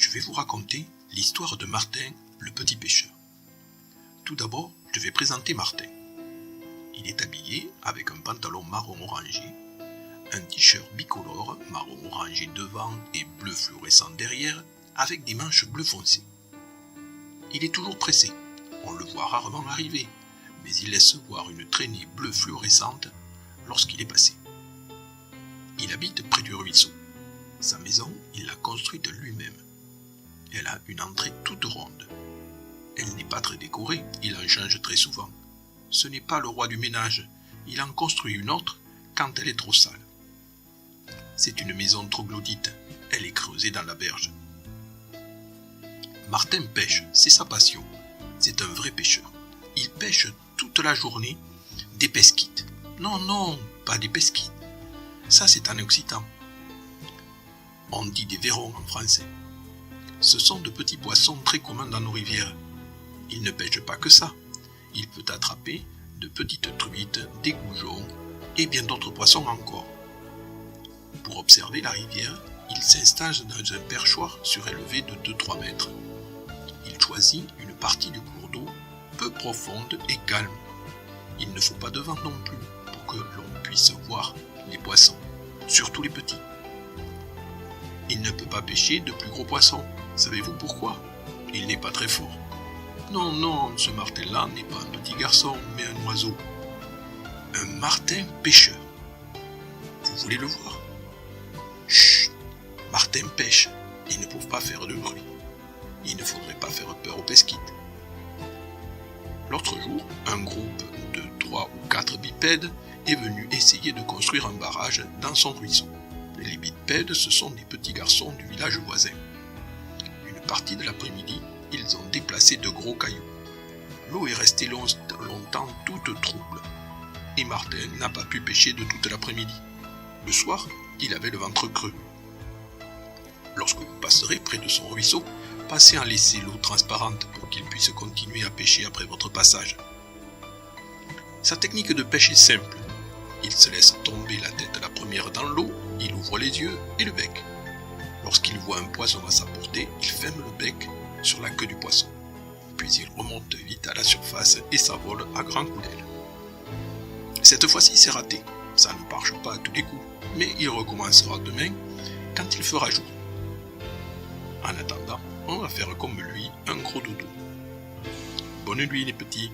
je vais vous raconter l'histoire de Martin, le petit pêcheur. Tout d'abord, je vais présenter Martin. Il est habillé avec un pantalon marron orangé, un t-shirt bicolore marron orangé devant et bleu fluorescent derrière, avec des manches bleu foncé. Il est toujours pressé, on le voit rarement arriver, mais il laisse voir une traînée bleue fluorescente lorsqu'il est passé. Il habite près du ruisseau. Sa maison, il l'a construite lui-même. Elle a une entrée toute ronde. Elle n'est pas très décorée, il en change très souvent. Ce n'est pas le roi du ménage, il en construit une autre quand elle est trop sale. C'est une maison troglodyte, elle est creusée dans la berge. Martin pêche, c'est sa passion. C'est un vrai pêcheur. Il pêche toute la journée des pesquites. Non, pas des pesquites. Ça, c'est en occitan. On dit des vairons en français. Ce sont de petits poissons très communs dans nos rivières. Il ne pêche pas que ça. Il peut attraper de petites truites, des goujons et bien d'autres poissons encore. Pour observer la rivière, il s'installe dans un perchoir surélevé de 2-3 mètres. Il choisit une partie du cours d'eau peu profonde et calme. Il ne faut pas de vent non plus pour que l'on puisse voir les poissons, surtout les petits. Il ne peut pas pêcher de plus gros poissons. Savez-vous pourquoi? Il n'est pas très fort. Non, ce martin-là n'est pas un petit garçon, mais un oiseau. Un martin pêcheur. Vous voulez le voir? Chut! Martin pêche. Ils ne peuvent pas faire de bruit. Il ne faudrait pas faire peur aux pesquites. L'autre jour, un groupe de 3 ou 4 bipèdes est venu essayer de construire un barrage dans son ruisseau. Les bipèdes, ce sont des petits garçons du village voisin. Une partie de l'après-midi, ils ont déplacé de gros cailloux. L'eau est restée longtemps toute trouble, et Martin n'a pas pu pêcher de toute l'après-midi. Le soir, il avait le ventre creux. Lorsque vous passerez près de son ruisseau, pensez à laisser l'eau transparente pour qu'il puisse continuer à pêcher après votre passage. Sa technique de pêche est simple. Il se laisse tomber la tête la première dans l'eau, il ouvre les yeux et le bec. Lorsqu'il voit un poisson à sa portée, il ferme le bec sur la queue du poisson. Puis il remonte vite à la surface et s'envole à grands coups d'aile. Cette fois-ci, c'est raté. Ça ne marche pas à tous les coups, mais il recommencera demain quand il fera jour. En attendant, on va faire comme lui un gros dodo. Bonne nuit les petits.